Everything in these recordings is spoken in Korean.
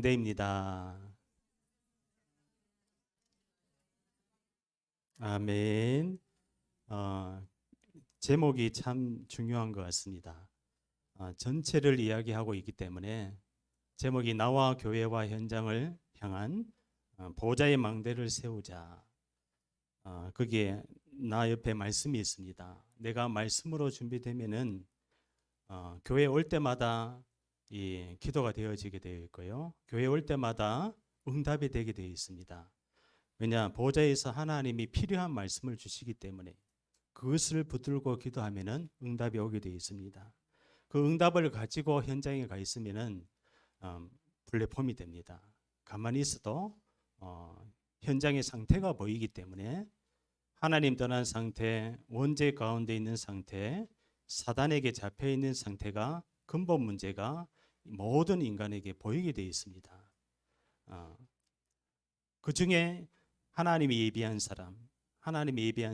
대입니다. 아멘. 어, 제목이 참 중요한 것 같습니다. 전체를 이야기하고 있기 때문에 제목이 나와 교회와 현장을 향한 보좌의 망대를 세우자. 거기에 나 옆에 말씀이 있습니다. 내가 말씀으로 준비되면은 교회 올 때마다 이 기도가 되어지게 되어 있고요. 교회 올 때마다 응답이 되게 되어 있습니다. 왜냐, 보좌에서 하나님이 필요한 말씀을 주시기 때문에 그것을 붙들고 기도하면은 응답이 오게 되어 있습니다. 그 응답을 가지고 현장에 가 있으면은 플랫폼이 됩니다. 가만히 있어도 현장의 상태가 보이기 때문에 하나님 떠난 상태, 원죄 가운데 있는 상태, 사단에게 잡혀 있는 상태가 근본 문제가 모든 인간에게 보이게 되어 있습니다. 그 중에 하나님이 예비한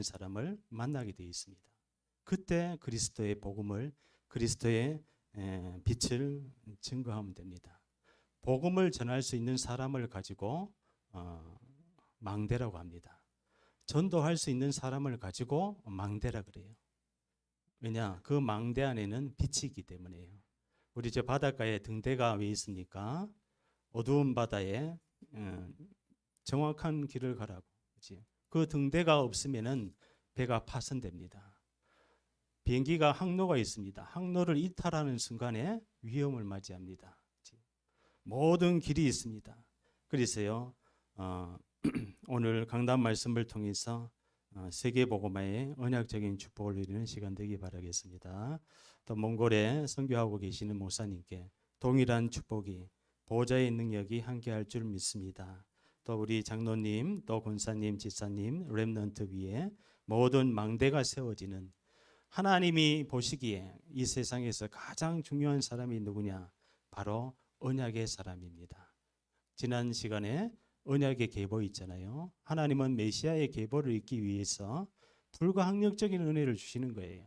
사람을 만나게 되어 있습니다. 그때 그리스도의 복음을, 그리스도의 빛을 증거하면 됩니다. 복음을 전할 수 있는 사람을 가지고 망대라고 합니다. 전도할 수 있는 사람을 가지고 망대라 그래요. 왜냐, 그 망대 안에는 빛이 있기 때문에요. 우리 저 바닷가에 등대가 왜 있습니까? 어두운 바다에 정확한 길을 가라고. 그치? 그 등대가 없으면은 배가 파손됩니다. 비행기가 항로가 있습니다. 항로를 이탈하는 순간에 위험을 맞이합니다. 그치? 모든 길이 있습니다. 그래서요, 오늘 강단 말씀을 통해서 세계복음화의 언약적인 축복을 누리는 시간 되기 바라겠습니다. 또 몽골에 선교하고 계시는 목사님께 동일한 축복이, 보좌의 능력이 함께할 줄 믿습니다. 또 우리 장로님, 또 권사님, 지사님, 렘넌트 위에 모든 망대가 세워지는, 하나님이 보시기에 이 세상에서 가장 중요한 사람이 누구냐? 바로 언약의 사람입니다. 지난 시간에 언약의 계보 있잖아요. 하나님은 메시아의 계보를 잇기 위해서 불가항력적인 은혜를 주시는 거예요.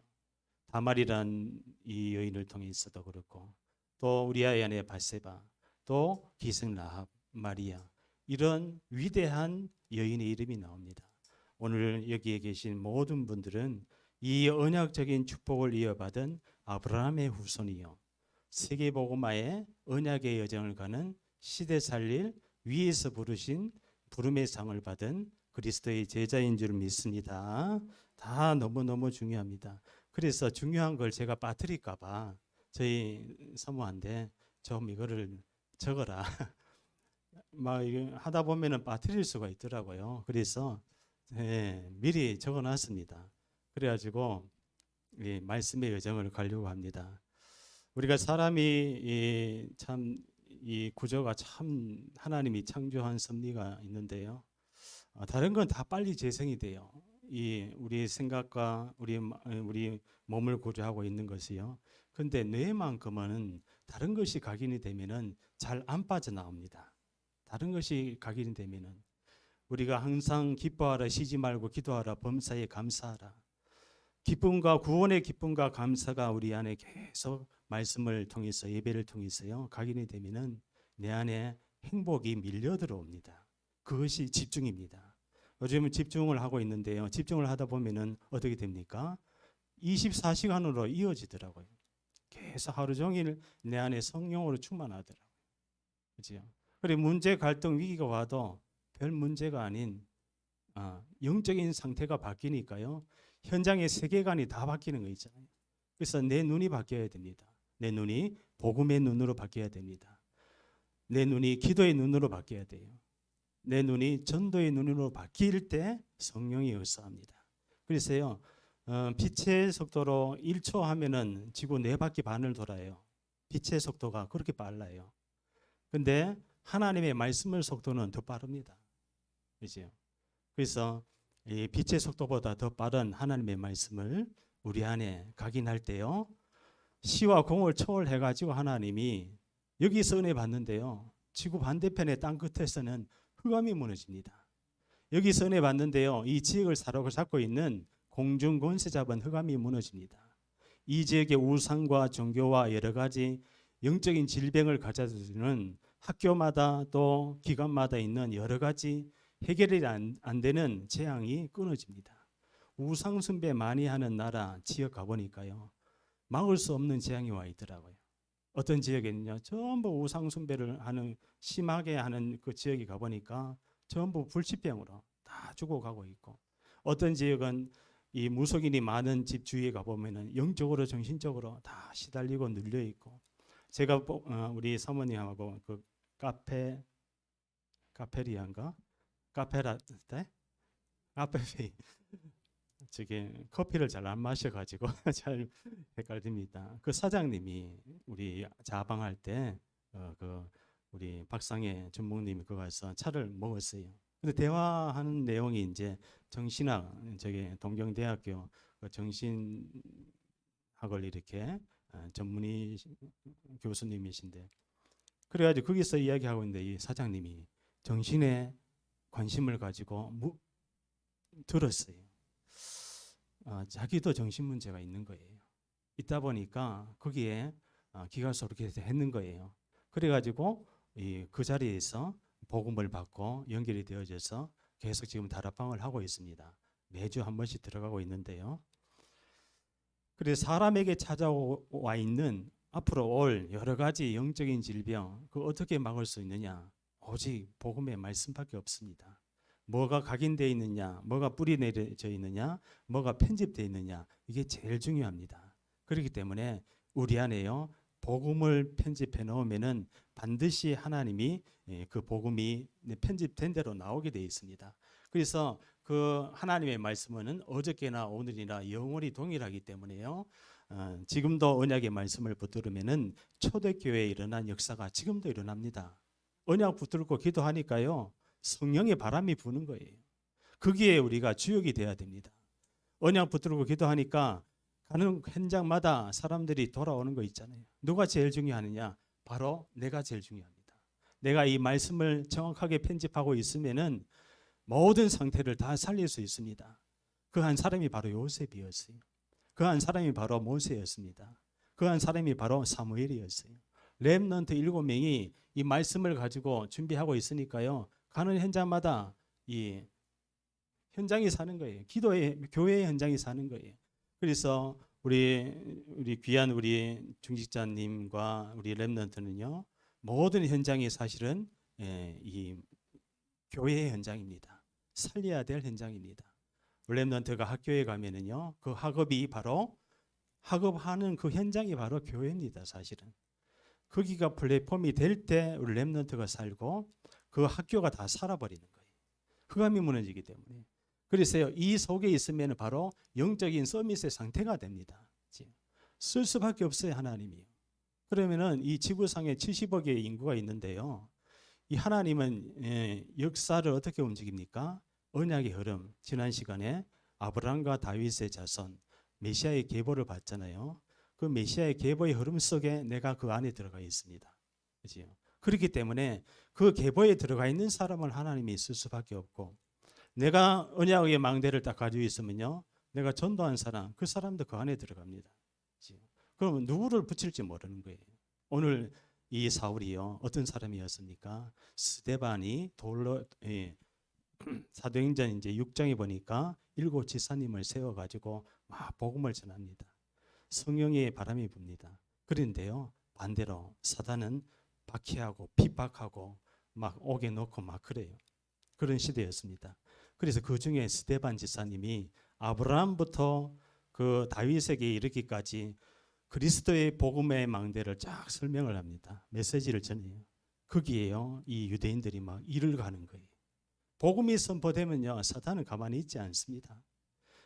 다말이란 이 여인을 통해서도 그렇고, 또 우리아의 아내 바세바, 또 기생 라합, 마리아, 이런 위대한 여인의 이름이 나옵니다. 오늘 여기에 계신 모든 분들은 이 언약적인 축복을 이어받은 아브라함의 후손이요, 세계복음화의 언약의 여정을 가는 시대 살릴 위에서 부르신 부름의 상을 받은 그리스도의 제자인 줄 믿습니다. 다 너무너무 중요합니다. 그래서 중요한 걸 제가 빠뜨릴까 봐 저희 사모한테 좀 이거를 적어라. 막 하다 보면은 빠뜨릴 수가 있더라고요. 그래서 미리 적어놨습니다. 그래가지고 이 말씀의 여정을 가려고 합니다. 우리가 사람이 참 이 구조가 참 하나님이 창조한 섭리가 있는데요. 다른 건 다 빨리 재생이 돼요. 이 우리 생각과 우리 몸을 구조하고 있는 것이요. 근데 뇌만큼은 다른 것이 각인이 되면은 잘 안 빠져나옵니다. 다른 것이 각인이 되면은 우리가 항상 기뻐하라, 쉬지 말고 기도하라, 범사에 감사하라. 기쁨과 구원의 기쁨과 감사가 우리 안에 계속 말씀을 통해서, 예배를 통해서요, 각인이 되면은 내 안에 행복이 밀려 들어옵니다. 그것이 집중입니다. 요즘은 집중을 하고 있는데요, 집중을 하다 보면은 어떻게 됩니까? 24시간으로 이어지더라고요. 계속 하루 종일 내 안에 성령으로 충만하더라고요. 그렇죠? 그리고 문제, 갈등, 위기가 와도 별 문제가 아닌 영적인 상태가 바뀌니까요, 현장의 세계관이 다 바뀌는 거 있잖아요. 그래서 내 눈이 바뀌어야 됩니다. 내 눈이 복음의 눈으로 바뀌어야 됩니다. 내 눈이 기도의 눈으로 바뀌어야 돼요. 내 눈이 전도의 눈으로 바뀔 때 성령이 역사합니다. 그래서요, 빛의 속도로 1초 하면은 지구 4바퀴 반을 돌아요. 빛의 속도가 그렇게 빨라요. 근데 하나님의 말씀의 속도는 더 빠릅니다. 그렇죠? 그래서 이 빛의 속도보다 더 빠른 하나님의 말씀을 우리 안에 각인할 때요, 시와 공을 초월해 가지고 하나님이 여기서 은혜 받는데요, 지구 반대편의 땅 끝에서는 흑암이 무너집니다. 여기서 은혜 받는데요, 이 지역을 사로잡고 있는 공중 권세 잡은 흑암이 무너집니다. 이 지역의 우상과 종교와 여러 가지 영적인 질병을 가져다주는 학교마다 또 기관마다 있는 여러 가지 해결이 안 되는 재앙이 끊어집니다. 우상숭배 많이 하는 나라 지역 가보니까요, 막을 수 없는 재앙이 와 있더라고요. 어떤 지역에는요, 전부 우상숭배를 하는 심하게 하는 그 지역에 가보니까 전부 불치병으로 다 죽어가고 있고, 어떤 지역은 이 무속인이 많은 집 주위에 가보면은 영적으로 정신적으로 다 시달리고 눌려 있고, 제가 우리 사모님하고 그 카페리안가 카페라떼 카페페이 저게 커피를 잘 안 마셔가지고 잘 헷갈립니다. 그 사장님이 우리 자방할 때 그 우리 박상혜 전목님이 그 가서 차를 먹었어요. 근데 대화하는 내용이 이제 정신학, 저게 동경대학교 그 정신학을 이렇게 전문의 교수님이신데, 그래가지고 거기서 이야기하고 있는데 이 사장님이 정신에 관심을 가지고 들었어요. 자기도 정신 문제가 있는 거예요. 있다 보니까 거기에 기가속으로 했는 거예요. 그래가지고 그 자리에서 복음을 받고 연결이 되어져서 계속 지금 다락방을 하고 있습니다. 매주 한 번씩 들어가고 있는데요. 그래서 사람에게 찾아와 있는 앞으로 올 여러 가지 영적인 질병, 그 어떻게 막을 수 있느냐? 오직 복음의 말씀밖에 없습니다. 뭐가 각인되어 있느냐, 뭐가 뿌리 내려져 있느냐, 뭐가 편집되어 있느냐, 이게 제일 중요합니다. 그렇기 때문에 우리 안에요, 복음을 편집해 놓으면은 반드시 하나님이 그 복음이 편집된 대로 나오게 되어 있습니다. 그래서 그 하나님의 말씀은 어저께나 오늘이나 영원히 동일하기 때문에요. 지금도 언약의 말씀을 붙들으면은 초대교회에 일어난 역사가 지금도 일어납니다. 언약 붙들고 기도하니까요, 성령의 바람이 부는 거예요. 거기에 우리가 주역이 돼야 됩니다. 언약 붙들고 기도하니까 가는 현장마다 사람들이 돌아오는 거 있잖아요. 누가 제일 중요하느냐? 바로 내가 제일 중요합니다. 내가 이 말씀을 정확하게 편집하고 있으면은 모든 상태를 다 살릴 수 있습니다. 그 한 사람이 바로 요셉이었어요. 그 한 사람이 바로 모세였습니다. 그 한 사람이 바로 사무엘이었어요. 렘넌트 7명이 이 말씀을 가지고 준비하고 있으니까요, 가는 현장마다 이 현장이 사는 거예요. 기도의 교회의 현장이 사는 거예요. 그래서 우리 귀한 우리 중직자님과 우리 렘넌트는요, 모든 현장이 사실은 이 교회의 현장입니다. 살려야 될 현장입니다. 렘넌트가 학교에 가면은요, 그 학업이 바로 학업하는 그 현장이 바로 교회입니다. 사실은 거기가 플랫폼이 될 때 우리 렘넌트가 살고 그 학교가 다 살아버리는 거예요. 흑암이 무너지기 때문에. 그래서요, 이 속에 있으면 바로 영적인 서밋의 상태가 됩니다. 쓸 수밖에 없어요, 하나님이요. 그러면은 이 지구상에 70억의 인구가 있는데요, 이 하나님은 역사를 어떻게 움직입니까? 언약의 흐름. 지난 시간에 아브라함과 다윗의 자손 메시아의 계보를 봤잖아요. 그 메시아의 계보의 흐름 속에 내가 그 안에 들어가 있습니다. 그렇죠? 그렇기 때문에 그 계보에 들어가 있는 사람을 하나님이 쓸 수밖에 없고, 내가 언약의 망대를 딱 가지고 있으면요, 내가 전도한 사람, 그 사람도 그 안에 들어갑니다. 그렇죠? 그러면 누구를 붙일지 모르는 거예요. 오늘 이 사울이요, 어떤 사람이었습니까? 스데반이 돌로 사도행전 이제 6장에 보니까 7 지사님을 세워가지고 막 복음을 전합니다. 성령의 바람이 붑니다. 그런데요, 반대로 사단은 박해하고 핍박하고 막 옥에 넣고 막 그래요. 그런 시대였습니다. 그래서 그 중에 스데반 지사님이 아브라함부터 그 다윗에게 이르기까지 그리스도의 복음의 망대를 쫙 설명을 합니다. 메시지를 전해요. 거기에요, 이 유대인들이 막 이를 가는 거예요. 복음이 선포되면요, 사단은 가만히 있지 않습니다.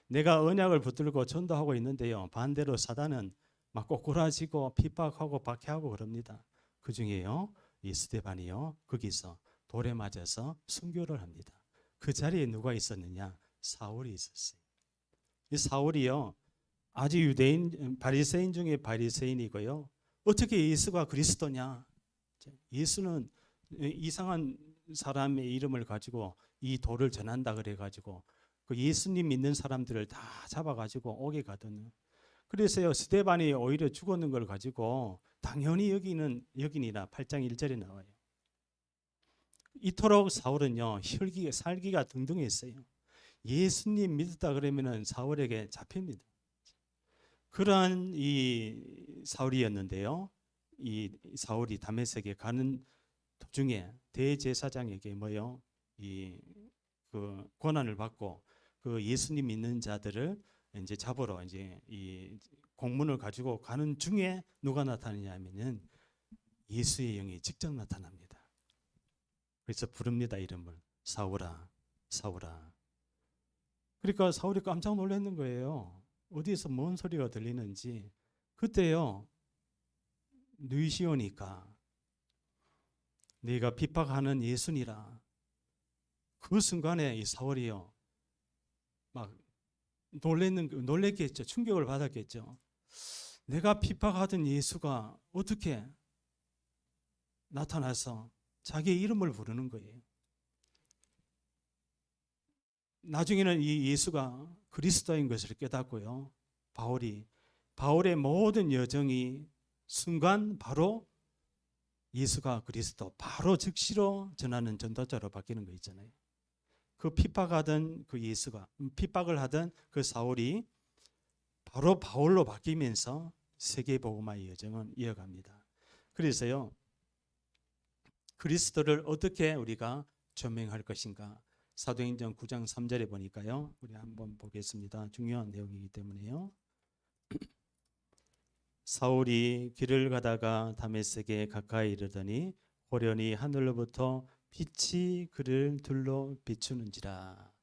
내가 언약을 붙들고 전도하고 있는데요, 반대로 사단은 막 꼬꾸라지고 핍박하고 박해하고 그럽니다. 그 중에요, 이 스데반이요, 거기서 돌에 맞아서 순교를 합니다. 그 자리에 누가 있었느냐? 사울이 있었어요. 이 사울이요, 아주 유대인 바리새인 중에 바리새인이고요. 어떻게 예수가 그리스도냐? 예수는 이상한 사람의 이름을 가지고 이 돌을 전한다 그래가지고 그 예수님 믿는 사람들을 다 잡아가지고 옥에 가더니, 그래서요, 스데반이 오히려 죽었는 걸 가지고 당연히 여기니라 8장 1절에 나와요. 이토록 사울은요 혈기가 살기가 등등했어요. 예수님 믿었다 그러면은 사울에게 잡힙니다. 그러한 이 사울이었는데요. 이 사울이 다메섹에 가는 도중에 대제사장에게 뭐요? 그 권한을 받고 그 예수님 믿는 자들을 이제 잡으러 이제 이 공문을 가지고 가는 중에 누가 나타나냐면은 예수의 영이 직접 나타납니다. 그래서 부릅니다. 이름을 사울아, 사울아. 그러니까 사울이 깜짝 놀랐는 거예요. 어디에서 뭔 소리가 들리는지. 그때요 누이시오니까 네가 핍박하는 예수니라. 그 순간에 이 사울이요 막 놀랬겠죠. 충격을 받았겠죠. 내가 핍박하던 예수가 어떻게 나타나서 자기의 이름을 부르는 거예요. 나중에는 이 예수가 그리스도인 것을 깨닫고요. 바울의 모든 여정이 순간 바로 예수가 그리스도 바로 즉시로 전하는 전도자로 바뀌는 거 있잖아요. 그 핍박하던 그 예수가 핍박을 하던 그 사울이 바로 바울로 바뀌면서 세계복음화의 여정은 이어갑니다. 그래서요 그리스도를 어떻게 우리가 조명할 것인가 사도행전 9장 3절에 보니까요 우리 한번 보겠습니다. 중요한 내용이기 때문에요. 사울이 길을 가다가 다메섹에 가까이 이르더니 호련히 하늘로부터 빛이 그를 둘러 비추는지라.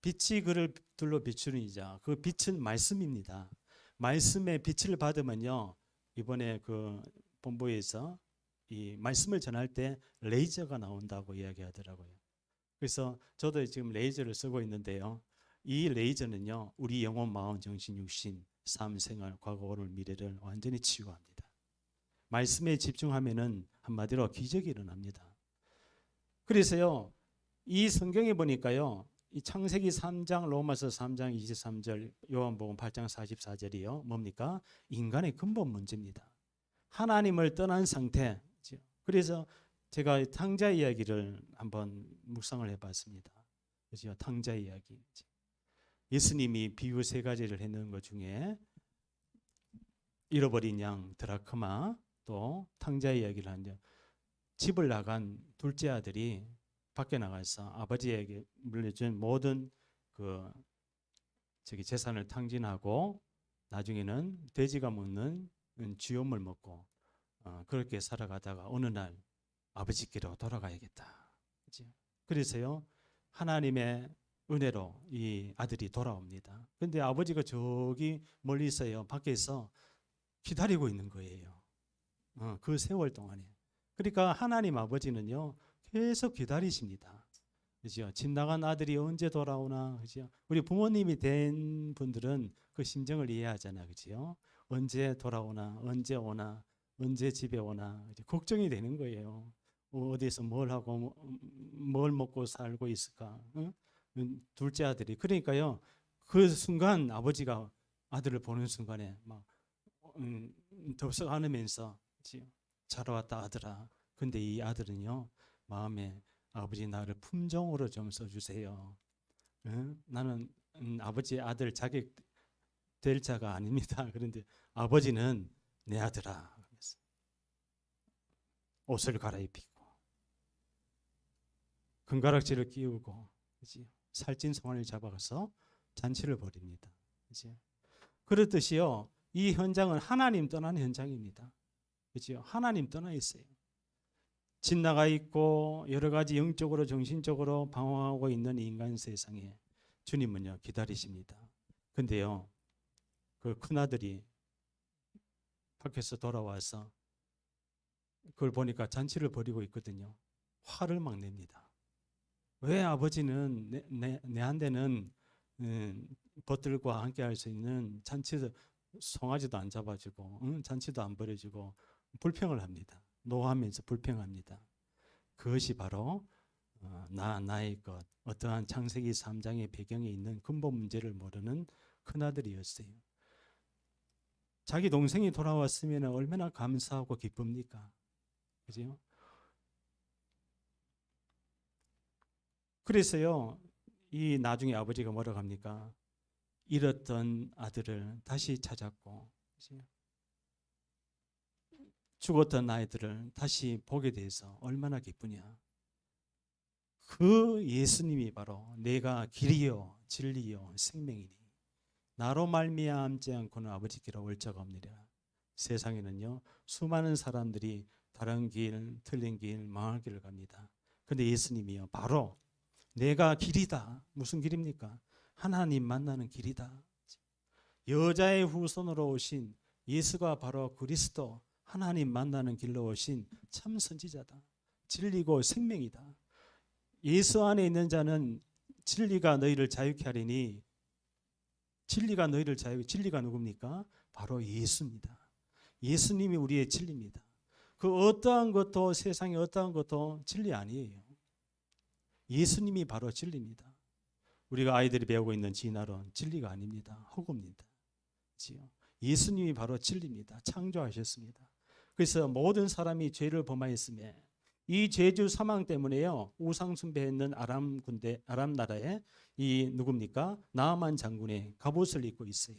빛이 그를 둘러 비추는지라. 그 빛은 말씀입니다. 말씀의 빛을 받으면요 이번에 그 본부에서 이 말씀을 전할 때 레이저가 나온다고 이야기하더라고요. 그래서 저도 지금 레이저를 쓰고 있는데요. 이 레이저는요 우리 영혼, 마음, 정신, 육신, 삶, 생활, 과거, 오늘, 미래를 완전히 치유합니다. 말씀에 집중하면은 한마디로 기적이 일어납니다. 그래서요 이 성경에 보니까요 이 창세기 3장, 로마서 3장 23절, 요한복음 8장 44절이요 뭡니까? 인간의 근본 문제입니다. 하나님을 떠난 상태. 그래서 제가 탕자 이야기를 한번 묵상을 해봤습니다. 그죠? 탕자 이야기. 예수님이 비유 세 가지를 했는 것 중에 잃어버린 양 드라크마, 또 탕자 이야기를 하는데 집을 나간 둘째 아들이 밖에 나가서 아버지에게 물려준 모든 그 재산을 탕진하고 나중에는 돼지가 먹는 쥐염을 먹고 그렇게 살아가다가 어느 날 아버지께로 돌아가야겠다. 그래서요 하나님의 은혜로 이 아들이 돌아옵니다. 그런데 아버지가 저기 멀리 있어요. 밖에서 기다리고 있는 거예요. 그 세월 동안에. 그러니까 하나님 아버지는요 계속 기다리십니다. 그죠? 집 나간 아들이 언제 돌아오나, 그죠? 우리 부모님이 된 분들은 그 심정을 이해하잖아, 그죠? 언제 돌아오나, 언제 오나, 언제 집에 오나, 걱정이 되는 거예요. 어디서 뭘 하고 뭘 먹고 살고 있을까? 응? 둘째 아들이. 그러니까요, 그 순간 아버지가 아들을 보는 순간에 막 덥석 안으면서 잘 왔다 아들아. 근데 이 아들은요 마음에 아버지 나를 품종으로 좀 써주세요. 응? 나는 아버지의 아들 자격 될 자가 아닙니다. 그런데 아버지는 내 아들아. 옷을 갈아입히고 금가락지를 끼우고 살찐 송아리를 잡아가서 잔치를 벌입니다. 그렇듯이요 이 현장은 하나님 떠난 현장입니다. 그렇죠? 하나님 떠나 있어요. 집 나가 있고 여러 가지 영적으로 정신적으로 방황하고 있는 인간 세상에 주님은요 기다리십니다. 근데요 그 큰아들이 밖에서 돌아와서 그걸 보니까 잔치를 벌이고 있거든요. 화를 막 냅니다. 왜 아버지는 내한테는 벗들과 함께 할 수 있는 잔치도 송아지도 안 잡아주고 잔치도 안 벌여주고 불평을 합니다. 노하면서 불평합니다. 그것이 바로 나의 것 어떠한 창세기 3장의 배경에 있는 근본 문제를 모르는 큰아들이었어요. 자기 동생이 돌아왔으면 얼마나 감사하고 기쁩니까? 그죠? 그래서요, 이 나중에 아버지가 뭐라고 합니까? 잃었던 아들을 다시 찾았고, 죽었던 아이들을 다시 보게 돼서 얼마나 기쁘냐. 그 예수님이 바로 내가 길이요 진리요 생명이니 나로 말미암지 않고는 아버지께로 올 자가 없느니라. 세상에는요, 수많은 사람들이 다른 길, 틀린 길, 망할 길을 갑니다. 근데 예수님이요, 바로 내가 길이다. 무슨 길입니까? 하나님 만나는 길이다. 여자의 후손으로 오신 예수가 바로 그리스도, 하나님 만나는 길로 오신 참 선지자다. 진리고 생명이다. 예수 안에 있는 자는 진리가 너희를 자유케 하리니, 진리가 너희를 진리가 누굽니까? 바로 예수입니다. 예수님이 우리의 진리입니다. 그 어떠한 것도, 세상의 어떠한 것도 진리 아니에요. 예수님이 바로 진리입니다. 우리가 아이들이 배우고 있는 진화론, 진리가 아닙니다. 허구입니다. 예수님이 바로 진리입니다. 창조하셨습니다. 그래서 모든 사람이 죄를 범하였으며 이 죄주 사망 때문에요, 우상 숭배했는 아람 군대, 아람 나라에 이 누굽니까? 나아만 장군의 갑옷을 입고 있어요.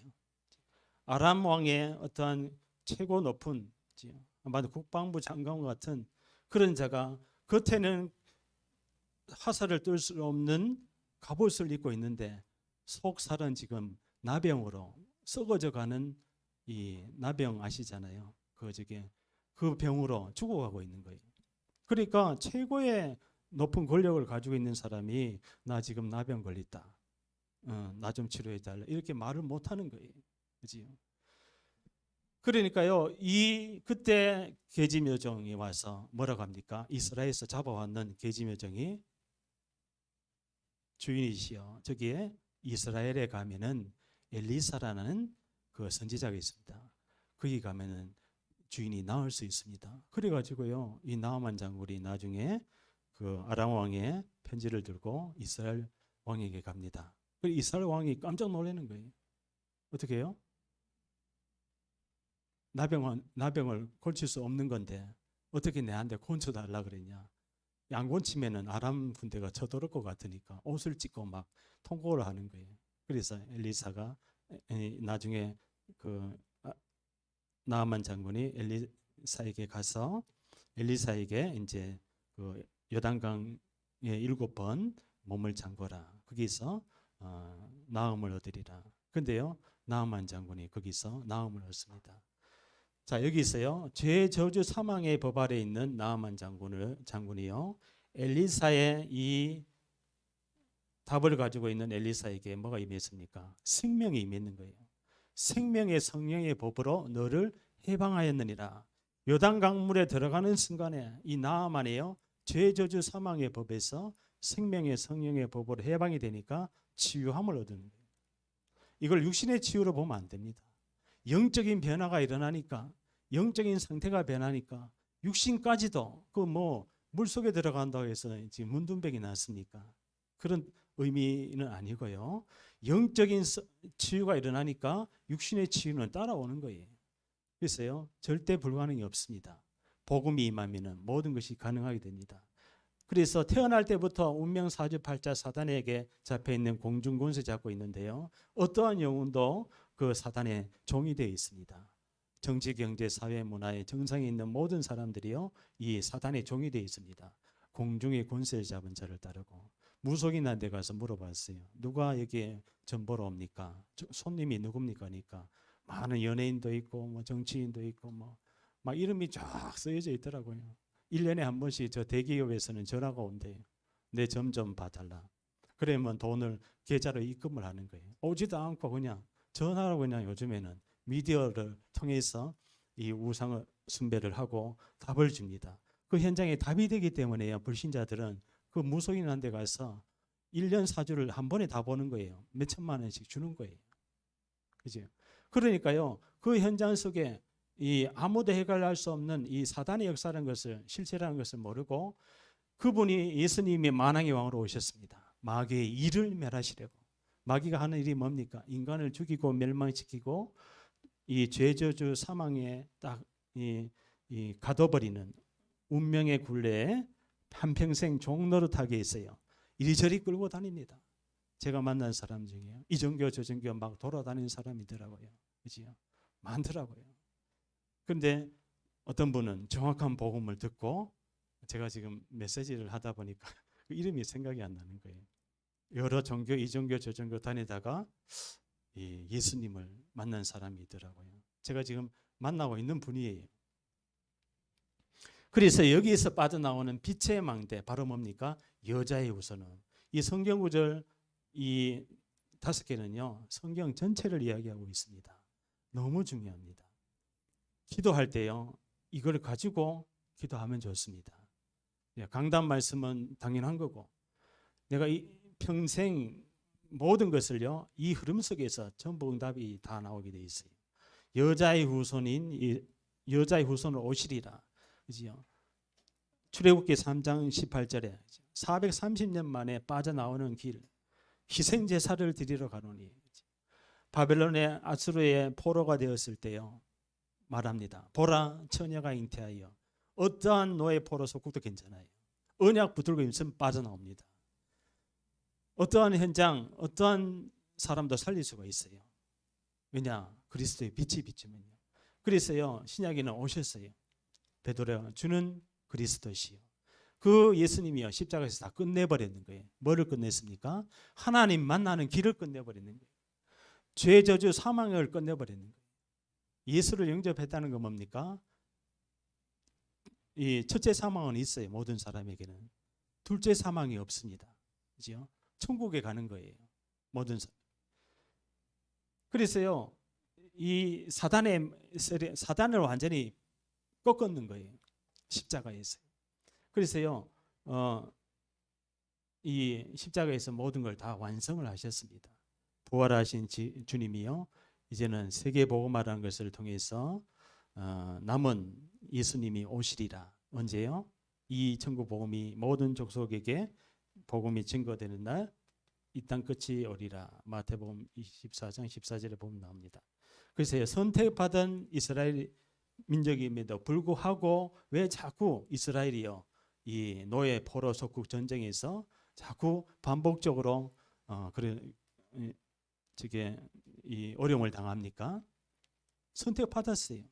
아람 왕의 어떠한 최고 높은, 아마도 국방부 장관과 같은 그런 자가 겉에는 화살을 뜰 수 없는 갑옷을 입고 있는데 속살은 지금 나병으로 썩어져가는 이 나병 아시잖아요. 그 병으로 죽어가고 있는 거예요. 그러니까 최고의 높은 권력을 가지고 있는 사람이 나 지금 나병 걸렸다, 나 좀 치료해 달라, 이렇게 말을 못 하는 거예요. 그지요? 그러니까요, 그때 계집묘종이 와서 뭐라고 합니까? 이스라엘에서 잡아왔는 계집묘종이 주인이시여, 저기에 이스라엘에 가면은 엘리사라는 그 선지자가 있습니다. 거기 가면은 주인이 나을 수 있습니다. 그래가지고요, 이 나아만 장군이 나중에 그 아람 왕의 편지를 들고 이스라엘 왕에게 갑니다. 그리고 이스라엘 왕이 깜짝 놀라는 거예요. 어떻게 해요? 나병을 고칠 수 없는 건데 어떻게 내한테 고쳐달라 그랬냐. 안 고치면은 아람 군대가 쳐들어올 것 같으니까 옷을 찢고 막 통곡을 하는 거예요. 그래서 엘리사가 나중에 그 나아만 장군이 엘리사에게 가서 엘리사에게 이제 그 요단강에 7번 몸을 잠궈라. 거기서 나음을 얻으리라. 근데요, 나아만 장군이 거기서 나음을 얻습니다. 자, 여기 있어요. 죄 저주 사망의 법 아래 있는 나아만 장군이요, 엘리사의 이 답을 가지고 있는 엘리사에게 뭐가 임했습니까? 생명이 임했는 거예요. 생명의 성령의 법으로 너를 해방하였느니라. 요단 강물에 들어가는 순간에 이 나아만이요, 죄 저주 사망의 법에서 생명의 성령의 법으로 해방이 되니까 치유함을 얻는 거예요. 이걸 육신의 치유로 보면 안 됩니다. 영적인 변화가 일어나니까, 영적인 상태가 변하니까 육신까지도 그 뭐 물속에 들어간다고 해서 지금 문둥병이 났습니까? 그런 의미는 아니고요. 영적인 치유가 일어나니까 육신의 치유는 따라오는 거예요. 그래서요, 절대 불가능이 없습니다. 복음이 임하면 모든 것이 가능하게 됩니다. 그래서 태어날 때부터 운명사주팔자 사단에게 잡혀있는 공중권세 잡고 있는데요, 어떠한 영혼도 그 사단의 종이 되어 있습니다. 정치, 경제, 사회, 문화에 정상에 있는 모든 사람들이요, 이 사단의 종이 되어 있습니다. 공중의 권세를 잡은 자를 따르고. 무속인한 데 가서 물어봤어요. 누가 여기에 전 보러 옵니까? 손님이 누굽니까? 하니까 많은 연예인도 있고 뭐 정치인도 있고 뭐 막 이름이 쫙 쓰여져 있더라고요. 1년에 한 번씩 저 대기업에서는 전화가 온대요. 내 점 좀 봐달라. 그러면 돈을 계좌로 입금을 하는 거예요. 오지도 않고 그냥 전화로 그냥 요즘에는 미디어를 통해서 이 우상 숭배를 하고 답을 줍니다. 그 현장에 답이 되기 때문에요, 불신자들은 그 무속인한 데 가서 1년 사주를 한 번에 다 보는 거예요. 몇 천만 원씩 주는 거예요. 그죠? 그러니까요, 그 현장 속에 이 아무도 해결할 수 없는 이 사단의 역사라는 것을, 실체라는 것을 모르고 그분이 예수님이 만왕의 왕으로 오셨습니다. 마귀의 일을 멸하시려고. 마귀가 하는 일이 뭡니까? 인간을 죽이고 멸망시키고 이 죄저주 사망에 딱 가둬버리는 운명의 굴레에 한평생 종노릇하게 했어요. 이리저리 끌고 다닙니다. 제가 만난 사람 중에 이 종교 저 종교 막 돌아다니는 사람이더라고요. 그지요? 많더라고요. 그런데 어떤 분은 정확한 복음을 듣고, 제가 지금 메시지를 하다 보니까 그 이름이 생각이 안 나는 거예요. 여러 종교, 이 종교 저 종교 다니다가 이 예수님을 만난 사람이 있더라고요. 제가 지금 만나고 있는 분이에요. 그래서 여기에서 빠져나오는 빛의 망대, 바로 뭡니까? 여자의 후손은. 이 성경 구절 이 5개는요, 성경 전체를 이야기하고 있습니다. 너무 중요합니다. 기도할 때요, 이걸 가지고 기도하면 좋습니다. 강단 말씀은 당연한 거고, 내가 이 평생 모든 것을요, 이 흐름 속에서 전부 응답이 다 나오게 돼 있어요. 여자의 후손인 여자의 후손으로 오시리라. 그지요? 출애굽기 3장 18절에 430년 만에 빠져나오는 길, 희생 제사를 드리러 가노니, 바벨론의 아수르의 포로가 되었을 때요, 말합니다. 보라, 처녀가 잉태하여. 어떠한 노예 포로 속국도 괜찮아요. 언약 붙들고 있으면 빠져나옵니다. 어떠한 현장, 어떠한 사람도 살릴 수가 있어요. 왜냐? 그리스도의 빛이 비추면요. 그래서요, 신약에는 오셨어요. 베드로가 주는 그리스도시요. 그 예수님이요, 십자가에서 다 끝내버리는 거예요. 뭐를 끝냈습니까? 하나님 만나는 길을 끝내버리는 거예요. 죄 저주 사망을 끝내버리는 거예요. 예수를 영접했다는 건 뭡니까? 이 첫째 사망은 있어요, 모든 사람에게는. 둘째 사망이 없습니다. 그죠? 천국에 가는 거예요, 모든 사람. 그래서요, 이 사단을 완전히 꺾었는 거예요, 십자가에서. 그래서요, 이 십자가에서 모든 걸 다 완성을 하셨습니다. 부활하신 주님이요, 이제는 세계 복음화라는 것을 통해서 남은 예수님이 오시리라. 언제요? 이 천국 복음이 모든 족속에게 복음이 증거되는 날, 이 땅 끝이 오리라. 마태복음 24장 14절에 보면 나옵니다. 그래서 선택받은 이스라엘 민족임에도 불구하고 왜 자꾸 이스라엘이요, 이 노예 포로 속국 전쟁에서 자꾸 반복적으로 이 어려움을 당합니까? 선택받았어요.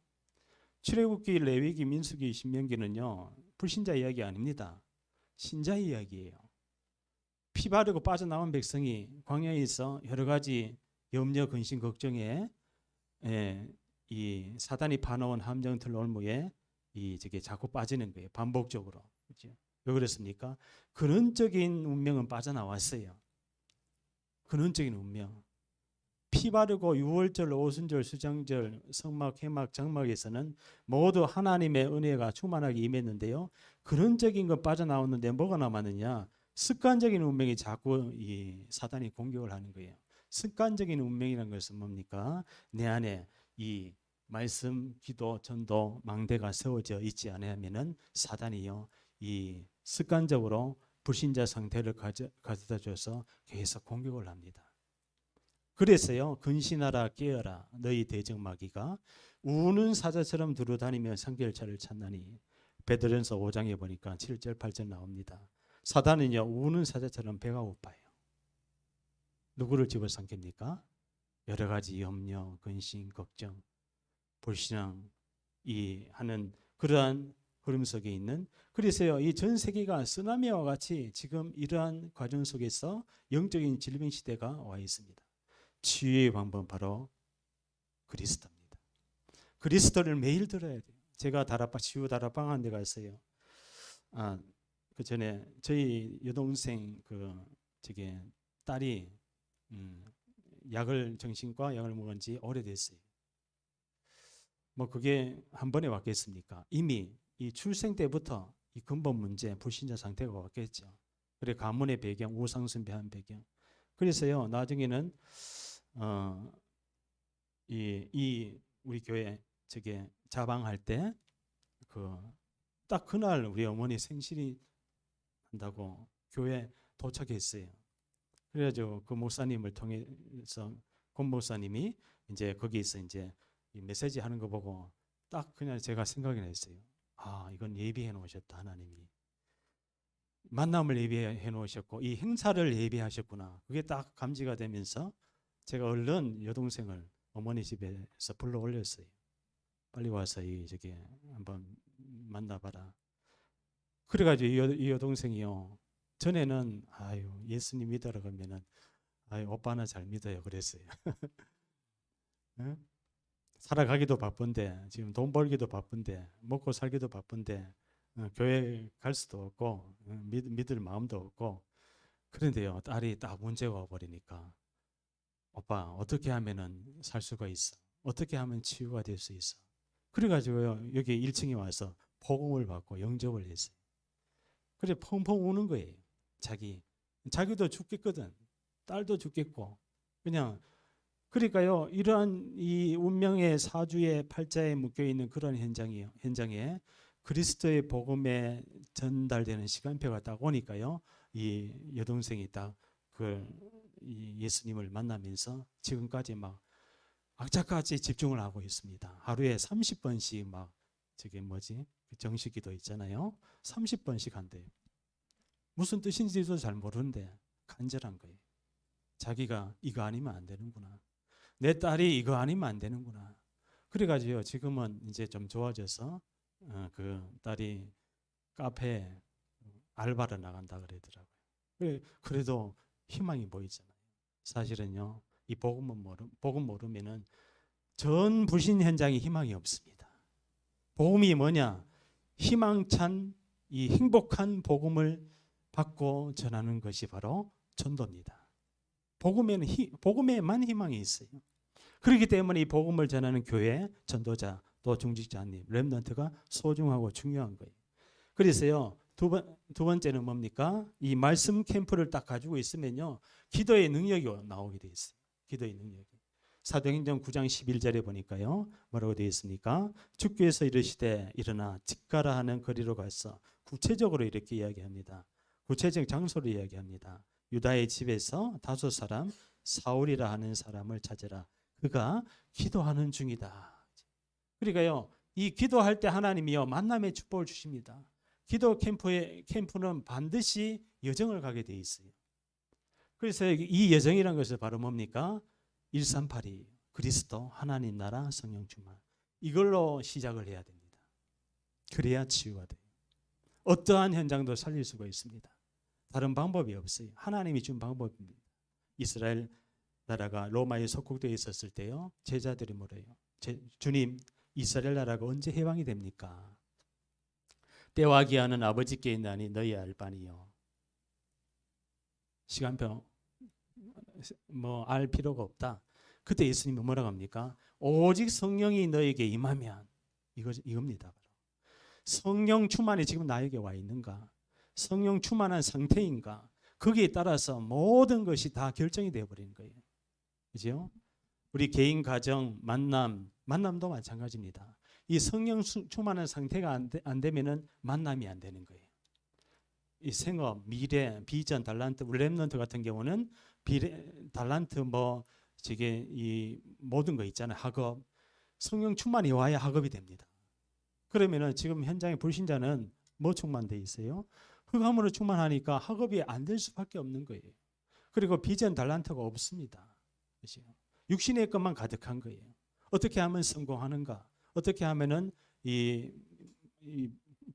출애굽기, 레위기, 민수기, 신명기는요, 불신자 이야기 아닙니다. 신자 이야기예요. 피 바르고 빠져나온 백성이 광야에서 여러 가지 염려, 근심, 걱정에 이 사단이 파놓은 함정틀 올무에 자꾸 빠지는 거예요. 반복적으로. 그렇죠? 왜 그렇습니까? 근원적인 운명은 빠져나왔어요. 근원적인 운명. 피 바르고 유월절, 오순절, 수장절, 성막, 회막, 장막에서는 모두 하나님의 은혜가 충만하게 임했는데요. 근원적인 건 빠져나왔는데 뭐가 남았느냐? 습관적인 운명이 자꾸 이 사단이 공격을 하는 거예요. 습관적인 운명이라는 것은 뭡니까? 내 안에 이 말씀, 기도, 전도, 망대가 세워져 있지 않으면은 사단이요, 이 습관적으로 불신자 상태를 가져다 줘서 계속 공격을 합니다. 그래서요, 근신하라 깨어라 너희 대적마귀가 우는 사자처럼 두루다니며 상결차를 찾나니. 베드로전서 5장에 보니까 7절 8절 나옵니다. 사단은요, 우는 사자처럼 배가 고파요. 누구를 집어삼킵니까? 여러 가지 염려, 근심, 걱정, 불신앙 이 하는 그러한 흐름 속에 있는. 그래서요, 이 전 세계가 쓰나미와 같이 지금 이러한 과정 속에서 영적인 질병 시대가 와 있습니다. 치유의 방법은 바로 그리스도입니다. 그리스도를 매일 들어야 돼요. 제가 치유 다락방 한 데 갔어요. 그 전에 저희 여동생 딸이 정신과 약을 먹은 지 오래됐어요. 뭐 그게 한 번에 왔겠습니까? 이미 이 출생 때부터 이 근본 문제, 불신자 상태가 왔겠죠. 그래 가문의 배경, 우상숭배한 배경. 그래서요, 나중에는 우리 교회 자방할 때 딱 그날 우리 어머니 생신이 한다고 교회 도착했어요. 그래가지고 그 목사님을 통해서 권 목사님이 이제 거기서 이제 이 메시지 하는 거 보고 딱 그냥 제가 생각이 났어요. 이건 예비해 놓으셨다, 하나님이. 만남을 예비해 놓으셨고 이 행사를 예비하셨구나. 그게 딱 감지가 되면서 제가 얼른 여동생을 어머니 집에서 불러 올렸어요. 빨리 와서 저기 한번 만나봐라. 그래가지고 이 여동생이요. 전에는 아유 예수님 믿으러 가면은 아유 오빠는 잘 믿어요 그랬어요. 응? 살아가기도 바쁜데 지금 돈 벌기도 바쁜데 먹고 살기도 바쁜데 교회 갈 수도 없고 믿을 마음도 없고 그런데요 딸이 딱 문제가 와버리니까 오빠 어떻게 하면은 살 수가 있어? 어떻게 하면 치유가 될 수 있어? 그래가지고요 여기 1층에 와서 복음을 받고 영접을 했어요. 그래 펑펑 우는 거예요. 자기도 죽겠거든. 딸도 죽겠고 그냥 그러니까요 이러한 이 운명의 사주의 팔자에 묶여 있는 그런 현장에 그리스도의 복음에 전달되는 시간표가 딱 오니까요 이 여동생이 딱 그 예수님을 만나면서 지금까지 막 악착같이 집중을 하고 있습니다. 하루에 30번씩 막 저게 뭐지 정식기도 있잖아요. 30번씩 한대요. 무슨 뜻인지도 잘 모르는데 간절한 거예요. 자기가 이거 아니면 안 되는구나. 내 딸이 이거 아니면 안 되는구나. 그래가지고 지금은 이제 좀 좋아져서 그 딸이 카페에 알바를 나간다 그러더라고요. 그래도 희망이 보이잖아요. 사실은요, 이 복음 모르면은 전 불신 현장에 희망이 없습니다. 복음이 뭐냐? 희망찬 이 행복한 복음을 받고 전하는 것이 바로 전도입니다. 복음에만 희망이 있어요. 그렇기 때문에 이 복음을 전하는 교회, 전도자, 또 중직자님, 렘넌트가 소중하고 중요한 거예요. 그래서요, 두 번째는 뭡니까? 이 말씀 캠프를 딱 가지고 있으면요, 기도의 능력이 나오게 돼 있어요. 기도의 능력이. 사도행전 9장 11절에 보니까요, 뭐라고 되어 있습니까? 주께서 이르시되 일어나 직가라 하는 거리로 가서 구체적으로 이렇게 이야기합니다. 구체적 장소를 이야기합니다. 유다의 집에서 5 사람 사울이라 하는 사람을 찾으라. 그가 기도하는 중이다. 그러니까요, 이 기도할 때 하나님이요 만남의 축복을 주십니다. 기도 캠프는 반드시 여정을 가게 돼 있어요. 그래서 이 여정이라는 것은 바로 뭡니까? 138이 그리스도 하나님 나라 성령 충만. 이걸로 시작을 해야 됩니다. 그래야 치유가 돼요. 어떠한 현장도 살릴 수가 있습니다. 다른 방법이 없어요. 하나님이 준 방법입니다. 이스라엘 나라가 로마에 속국되어 있었을 때요, 제자들이 뭐래요? 주님, 이스라엘 나라가 언제 해방이 됩니까? 때와 기한은 아버지께 있나니 너희 알 바니요. 시간표 뭐 알 필요가 없다. 그때 예수님은 뭐라고 합니까? 오직 성령이 너에게 임하면 이겁니다. 바로. 성령 충만이 지금 나에게 와 있는가? 성령 충만한 상태인가? 거기에 따라서 모든 것이 다 결정이 되어 버리는 거예요. 그죠? 우리 개인 가정 만남도 마찬가지입니다. 이 성령 충만한 상태가 안 되면은 만남이 안 되는 거예요. 이 생업, 미래, 비전, 달란트, 우리 렘넌트 같은 경우는 달란트 뭐 저게 이 모든 거 있잖아요. 학업, 성령 충만이 와야 학업이 됩니다. 그러면은 지금 현장의 불신자는 뭐 충만돼 있어요? 흑암으로 충만하니까 학업이 안 될 수밖에 없는 거예요. 그리고 비전, 달란트가 없습니다. 그렇죠? 육신의 것만 가득한 거예요. 어떻게 하면 성공하는가? 어떻게 하면은 이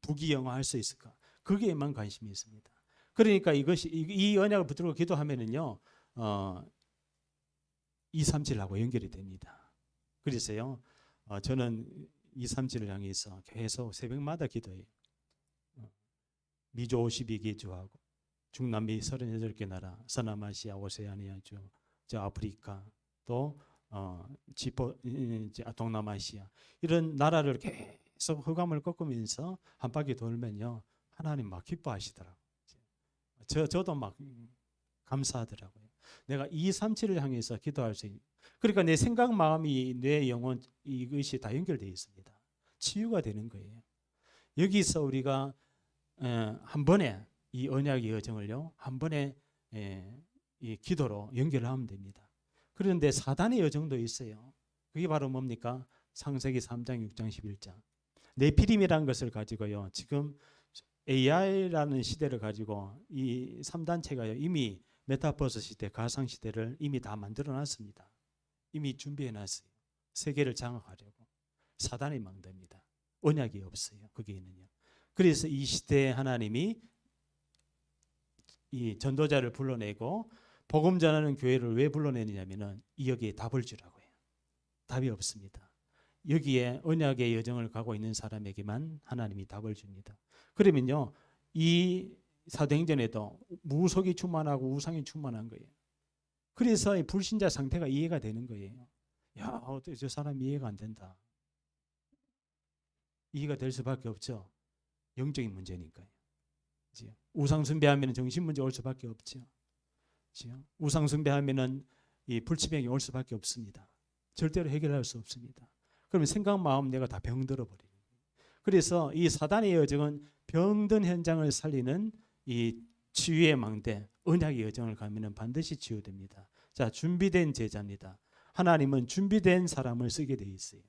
부귀영화할 수 있을까? 거기에만 관심이 있습니다. 그러니까 이 언약을 붙들고 기도하면은요, 237하고 연결이 됩니다. 그래서요, 저는 237을 향해서 계속 새벽마다 기도해요. 미조 52개 주하고 중남미 38개 나라, 서남아시아, 오세아니아주, 저 아프리카, 또 동남아시아 이런 나라를 계속 흑암을 꺾으면서 한 바퀴 돌면요, 하나님 막 기뻐하시더라고요. 저도 막 감사하더라고요. 내가 237을 향해서 기도할 수 있는. 그러니까 내 생각, 마음이, 내 영혼 이것이 다 연결되어 있습니다. 치유가 되는 거예요. 여기서 우리가 한 번에 이 언약의 여정을요, 한 번에 이 기도로 연결하면 됩니다. 그런데 사단의 여정도 있어요. 그게 바로 뭡니까? 창세기 3장, 6장, 11장. 네피림이라는 것을 가지고요, 지금 AI라는 시대를 가지고 이 3단체가 이미 메타버스 시대, 가상 시대를 이미 다 만들어 놨습니다. 이미 준비해 놨어요. 세계를 장악하려고. 사단이 망됩니다. 언약이 없어요. 거기에는요. 그래서 이 시대에 하나님이 이 전도자를 불러내고 복음 전하는 교회를 왜 불러내느냐면은 여기에 답을 주라고 해요. 답이 없습니다. 여기에 언약의 여정을 가고 있는 사람에게만 하나님이 답을 줍니다. 그러면요, 이 사도행전에도 무속이 충만하고 우상이 충만한 거예요. 그래서 이 불신자 상태가 이해가 되는 거예요. 야, 어떻게 저 사람 이해가 안 된다. 이해가 될 수밖에 없죠. 영적인 문제니까요. 우상 숭배하면 정신 문제 올 수밖에 없죠. 우상 숭배하면은 이 불치병이 올 수밖에 없습니다. 절대로 해결할 수 없습니다. 그러면 생각, 마음, 내가 다 병들어 버리는 거예요. 그래서 이 사단의 여정은 병든 현장을 살리는 이 치유의 망대, 언약의 여정을 가면은 반드시 치유됩니다. 자, 준비된 제자입니다. 하나님은 준비된 사람을 쓰게 돼 있어요.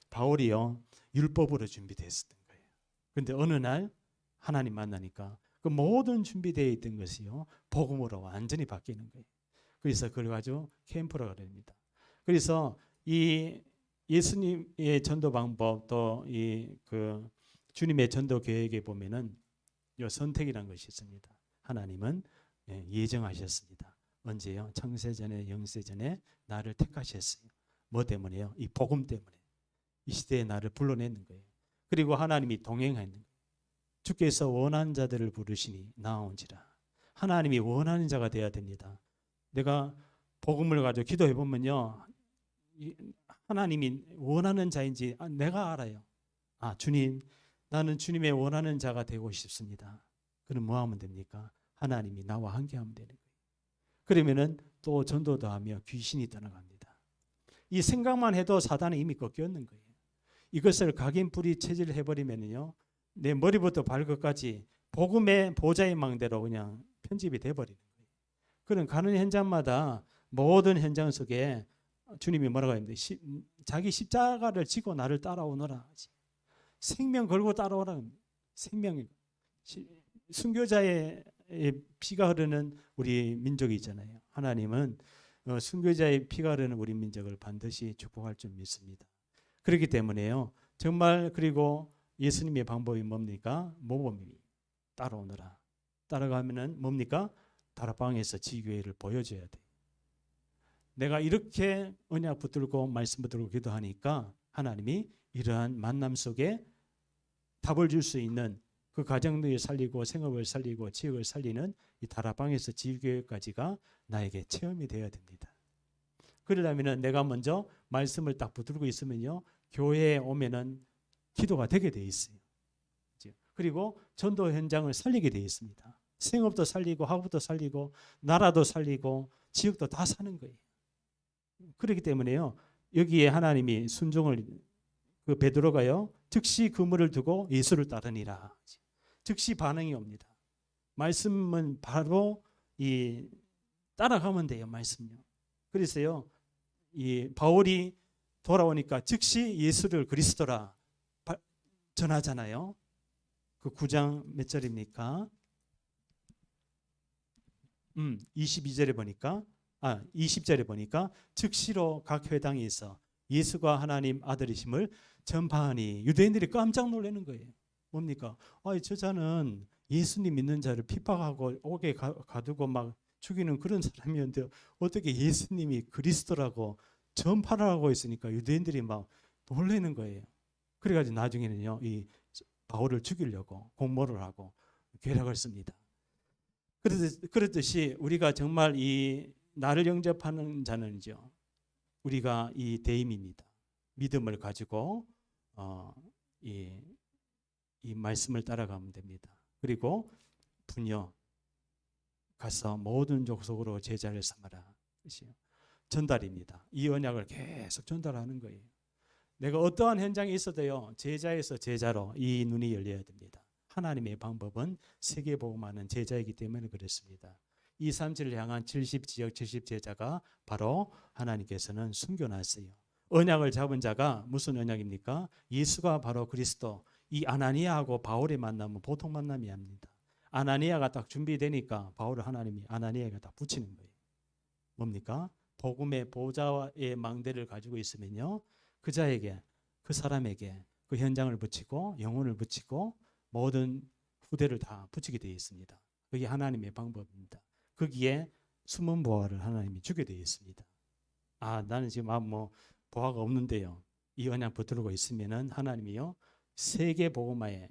바울이요, 율법으로 준비됐었던 거예요. 그런데 어느 날 하나님 만나니까 그 모든 준비되어 있던 것이요, 복음으로 완전히 바뀌는 거예요. 그래서 그걸 가지고 캠프라고 합니다. 그래서 이 예수님의 전도 방법, 또 이 그 주님의 전도 계획에 보면은 이 선택이라는 것이 있습니다. 하나님은 예정하셨습니다. 언제요? 창세전에 영세전에 나를 택하셨어요. 뭐 때문에요? 이 복음 때문에. 이 시대에 나를 불러내는 거예요. 그리고 하나님이 동행하는 거예요. 주께서 원하는 자들을 부르시니 나온지라. 하나님이 원하는 자가 되어야 됩니다. 내가 복음을 가지고 기도해 보면요, 하나님이 원하는 자인지 내가 알아요. 아, 주님, 나는 주님의 원하는 자가 되고 싶습니다. 그럼 뭐 하면 됩니까? 하나님이 나와 함께하면 되는 거예요. 그러면은 또 전도도 하며 귀신이 떠나갑니다. 이 생각만 해도 사단은 이미 꺾였는 거예요. 이것을 각인뿌리 체질해 버리면요, 내 머리부터 발끝까지 복음의 보좌의 망대로 그냥 편집이 돼 버리는 거예요. 그런 가는 현장마다 모든 현장 속에 주님이 뭐라고 합니까? 자기 십자가를 지고 나를 따라오너라. 생명 걸고 따라오라. 생명. 순교자의 피가 흐르는 우리 민족이 있잖아요. 하나님은 순교자의 피가 흐르는 우리 민족을 반드시 축복할 줄 믿습니다. 그렇기 때문에요, 정말. 그리고 예수님의 방법이 뭡니까? 모범이 따라오너라. 따라가면은 뭡니까? 다락방에서 지교회를 보여줘야 돼. 내가 이렇게 언약 붙들고 말씀 붙들고 기도하니까 하나님이 이러한 만남 속에 답을 줄 수 있는 그 가정들을 살리고 생업을 살리고 지역을 살리는 이 다락방에서 지교회까지가 나에게 체험이 되어야 됩니다. 그러려면 내가 먼저 말씀을 딱 붙들고 있으면요, 교회에 오면은 기도가 되게 돼 있어요. 그리고 전도 현장을 살리게 돼 있습니다. 생업도 살리고 학업도 살리고 나라도 살리고 지역도 다 사는 거예요. 그렇기 때문에요, 여기에 하나님이 순종을, 그 베드로가요, 즉시 그물을 두고 예수를 따르니라. 즉시 반응이 옵니다. 말씀은 바로 이 따라가면 돼요. 말씀요. 그래서요, 이 바울이 돌아오니까 즉시 예수를 그리스도라 전하잖아요. 그 9장 몇 절입니까? 22절에 보니까 20절에 보니까 즉시로 각 회당에 있어 예수가 하나님 아들이심을 전파하니 유대인들이 깜짝 놀라는 거예요. 뭡니까? 저 자는 예수님 믿는 자를 핍박하고 옥에 가두고 막 죽이는 그런 사람이었는데 어떻게 예수님이 그리스도라고 전파를 하고 있으니까 유대인들이 막 놀라는 거예요. 그래가지고 나중에는요, 이 바울을 죽이려고 공모를 하고 계략을 씁니다. 그렇듯이 우리가 정말 이 나를 영접하는 자는요, 우리가 이 대임입니다. 믿음을 가지고 이 말씀을 따라가면 됩니다. 그리고 분여 가서 모든 족속으로 제자를 삼아라. 전달입니다. 이 언약을 계속 전달하는 거예요. 내가 어떠한 현장에 있어도요, 제자에서 제자로 이 눈이 열려야 됩니다. 하나님의 방법은 세계복음하는 제자이기 때문에 그렇습니다. 237을 향한 70지역 70제자가 바로 하나님께서는 숨겨놨어요. 언약을 잡은 자가 무슨 언약입니까? 예수가 바로 그리스도, 이 아나니아하고 바울의 만남은 보통 만남이 아닙니다. 아나니아가 딱 준비되니까 바울을 하나님이 아나니아에게 딱 붙이는 거예요. 뭡니까? 복음의 보좌의 망대를 가지고 있으면요, 그 자에게, 그 사람에게 그 현장을 붙이고 영혼을 붙이고 모든 후대를 다 붙이게 되어 있습니다. 그게 하나님의 방법입니다. 거기에 숨은 보화를 하나님이 주게 되어 있습니다. 아, 나는 지금 뭐 보화가 없는데요, 이 언약 붙들고 있으면은 하나님이요, 세계 복음화의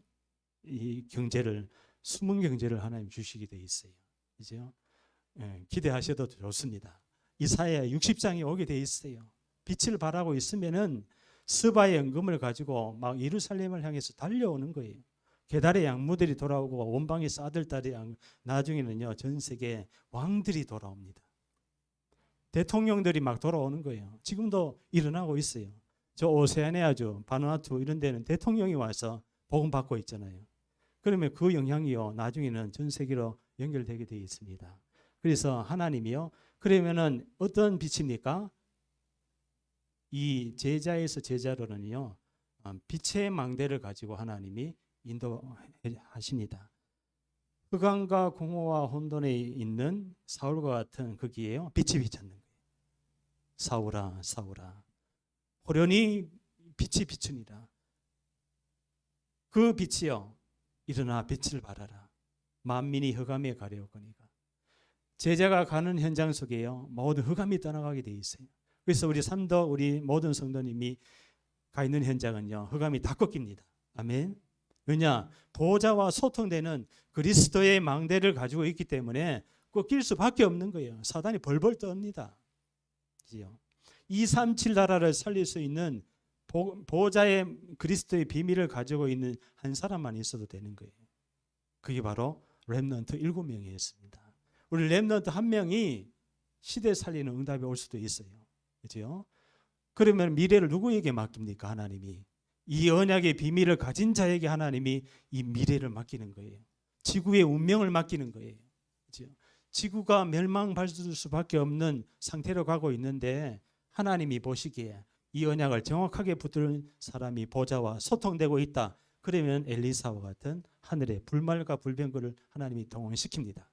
이 경제를, 숨은 경제를 하나님 주시게 되어 있어요. 그죠? 예, 기대하셔도 좋습니다. 이사야 60장이 오게 돼 있어요. 빛을 발하고 있으면은 스바의 연금을 가지고 막 예루살렘을 향해서 달려오는 거예요. 계달의 양무들이 돌아오고 원방의 사들딸이, 나중에는요 전 세계 왕들이 돌아옵니다. 대통령들이 막 돌아오는 거예요. 지금도 일어나고 있어요. 저 오세아니아주, 바누아투 이런 데는 대통령이 와서 복음 받고 있잖아요. 그러면 그 영향이요 나중에는 전 세계로 연결되게 되어 있습니다. 그래서 하나님이요, 그러면은 어떤 빛입니까? 이 제자에서 제자로는요, 빛의 망대를 가지고 하나님이 인도하십니다. 흑암과 공허와 혼돈에 있는 사울과 같은 거기에요, 빛이 비쳤는 거예요. 사울아, 사울아, 호련히 빛이 비추니라. 그 빛이요, 일어나 빛을 발하라. 만민이 흑암에 가려우거니가. 제자가 가는 현장 속에요, 모든 흑암이 떠나가게 돼 있어요. 그래서 우리 삼도, 우리 모든 성도님이 가 있는 현장은요, 흑암이 다 꺾입니다. 아멘. 왜냐? 보좌와 소통되는 그리스도의 망대를 가지고 있기 때문에 꺾일 수밖에 없는 거예요. 사단이 벌벌 떱니다. 237 나라를 살릴 수 있는 보좌의 그리스도의 비밀을 가지고 있는 한 사람만 있어도 되는 거예요. 그게 바로 렘넌트 7명이었습니다. 우리 렘넌트 한 명이 시대 살리는 응답이 올 수도 있어요. 그렇죠? 그러면 미래를 누구에게 맡깁니까? 하나님이. 이 언약의 비밀을 가진 자에게 하나님이 이 미래를 맡기는 거예요. 지구의 운명을 맡기는 거예요. 그렇죠? 지구가 멸망받을 수밖에 없는 상태로 가고 있는데 하나님이 보시기에 이 언약을 정확하게 붙들 사람이 보좌와 소통되고 있다. 그러면 엘리사와 같은 하늘의 불말과 불병거를 하나님이 동원시킵니다.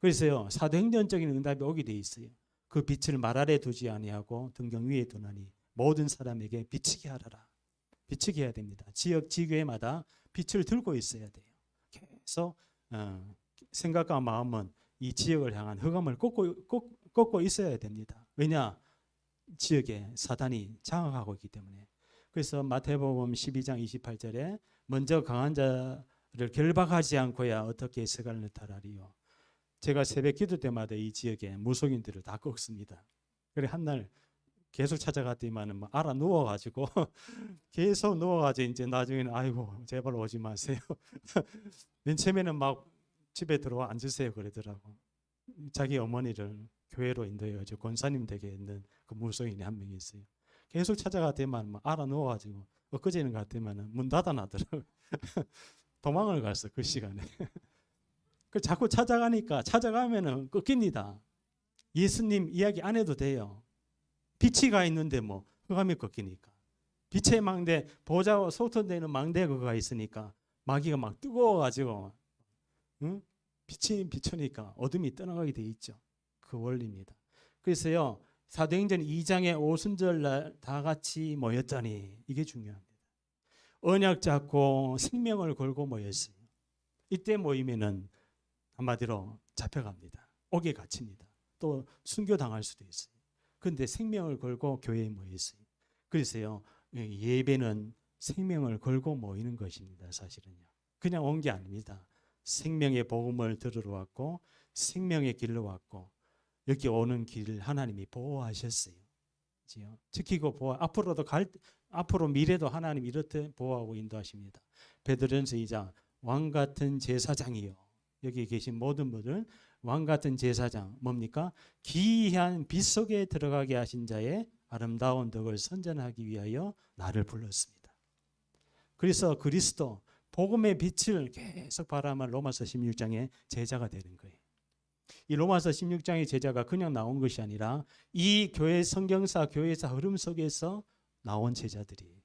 그래서요, 사도행전적인 응답이 오게 돼 있어요. 그 빛을 말 아래 두지 아니하고 등경 위에 두나니 모든 사람에게 비치게 하라라. 비치게 해야 됩니다. 지역 지교회마다 빛을 들고 있어야 돼요. 계속 생각과 마음은 이 지역을 향한 흑암을 꺾고 있어야 됩니다. 왜냐? 지역에 사단이 장악하고 있기 때문에. 그래서 마태복음 12장 28절에 먼저 강한 자를 결박하지 않고야 어떻게 세간을 나타나리요. 제가 새벽 기도 때마다 이 지역에 무속인들을 다 꺾습니다. 그래 한날 계속 찾아갔더니만 알아 누워가지고 계속 누워가지고 이제 나중에는 아이고 제발 오지 마세요. 맨 처음에는 막 집에 들어와 앉으세요 그러더라고. 자기 어머니를 교회로 인도해가지고 권사님 되게 있는 그 무속인이 한 명이 있어요. 계속 찾아갔더니만 알아 누워가지고 엊그제는 갔더니만 문 닫아놔더라고. 도망을 갔어 그 시간에. 그 자꾸 찾아가면은 꺾입니다. 예수님 이야기 안 해도 돼요. 빛이 가 있는데 뭐 흑암이 꺾이니까. 빛의 망대, 보좌와 소통되는 망대 그거가 있으니까 마귀가 막 뜨거워가지고 응? 빛이 비추니까 어둠이 떠나가게 돼 있죠. 그 원리입니다. 그래서요, 사도행전 2장의 오순절 날 다 같이 모였더니 이게 중요합니다. 언약 잡고 생명을 걸고 모였어요. 이때 모이면은 한마디로 잡혀갑니다. 옥에 갇힙니다. 또 순교당할 수도 있어요. 그런데 생명을 걸고 교회에 모였어요. 그래서요, 예배는 생명을 걸고 모이는 것입니다. 사실은요. 그냥 온 게 아닙니다. 생명의 복음을 들으러 왔고 생명의 길로 왔고 여기 오는 길을 하나님이 보호하셨어요. 지키고 보호. 앞으로 미래도 하나님 이렇게 보호하고 인도하십니다. 베드로전서 2장 왕 같은 제사장이요. 여기 계신 모든 분들 왕 같은 제사장 뭡니까? 기이한 빛 속에 들어가게 하신 자의 아름다운 덕을 선전하기 위하여 나를 불렀습니다. 그래서 그리스도 복음의 빛을 계속 바라만 로마서 16장의 제자가 되는 거예요. 이 로마서 16장의 제자가 그냥 나온 것이 아니라 이 교회 성경사 교회사 흐름 속에서 나온 제자들이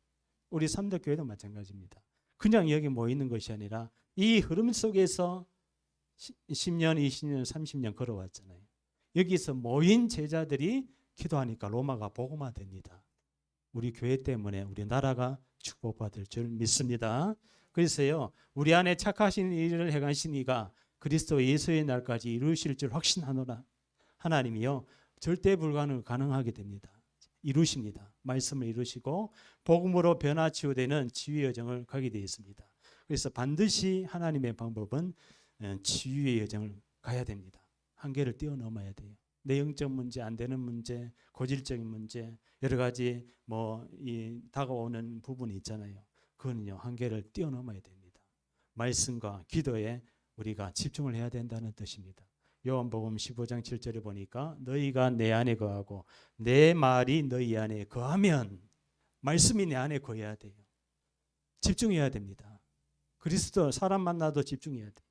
우리 삼덕교회도 마찬가지입니다. 그냥 여기 모이는 것이 아니라 이 흐름 속에서 10년, 20년, 30년 걸어왔잖아요. 여기서 모인 제자들이 기도하니까 로마가 복음화됩니다. 우리 교회 때문에 우리 나라가 축복받을 줄 믿습니다. 그래서요, 우리 안에 착하신 일을 행하신 이가 그리스도 예수의 날까지 이루실 줄 확신하노라. 하나님이요, 절대 불가능을 가능하게 됩니다. 이루십니다. 말씀을 이루시고 복음으로 변화치유되는 치유의 여정을 가게 되어 있습니다. 그래서 반드시 하나님의 방법은 치유의 여정을 가야 됩니다. 한계를 뛰어넘어야 돼요. 내용적 문제, 안 되는 문제, 고질적인 문제, 여러 가지 이 다가오는 부분이 있잖아요. 그거는요, 한계를 뛰어넘어야 됩니다. 말씀과 기도에 우리가 집중을 해야 된다는 뜻입니다. 요한복음 15장 7절에 보니까 너희가 내 안에 거하고 내 말이 너희 안에 거하면, 말씀이 내 안에 거해야 돼요. 집중해야 됩니다. 그리스도 사람 만나도 집중해야 돼요.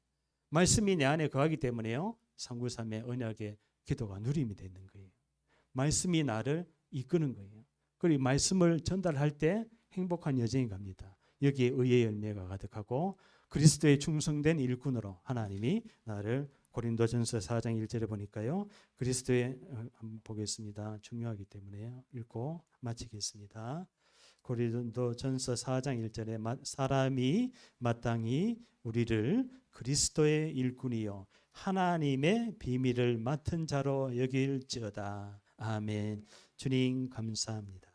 말씀이 내 안에 거하기 때문에요, 393의 언약의 기도가 누림이 되는 거예요. 말씀이 나를 이끄는 거예요. 그리고 말씀을 전달할 때 행복한 여정이 갑니다. 여기에 의의 열매가 가득하고 그리스도의 충성된 일꾼으로 하나님이 나를, 고린도전서 4장 1절에 보니까요, 그리스도의, 한번 보겠습니다. 중요하기 때문에 읽고 마치겠습니다. 고린도전서 4장 1절에 사람이 마땅히 우리를 그리스도의 일꾼이요 하나님의 비밀을 맡은 자로 여길지어다. 아멘. 주님 감사합니다.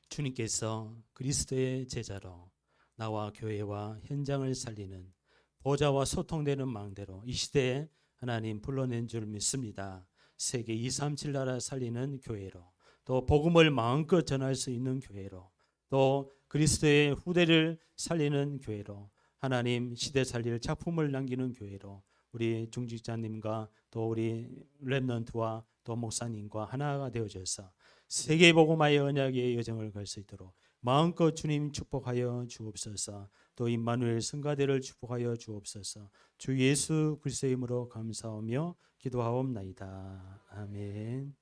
주님께서 그리스도의 제자로 나와 교회와 현장을 살리는 보좌와 소통되는 망대로 이 시대에 하나님 불러낸 줄 믿습니다. 세계 237 나라 살리는 교회로, 또 복음을 마음껏 전할 수 있는 교회로, 또 그리스도의 후대를 살리는 교회로, 하나님 시대 살릴 작품을 남기는 교회로 우리 중직자님과 또 우리 렘넌트와 또 목사님과 하나가 되어져서 세계 복음화의 언약의 여정을 갈 수 있도록 마음껏 주님 축복하여 주옵소서. 또 임마누엘 성가대를 축복하여 주옵소서. 주 예수 그리스도의 이름으로 감사하며 기도하옵나이다. 아멘.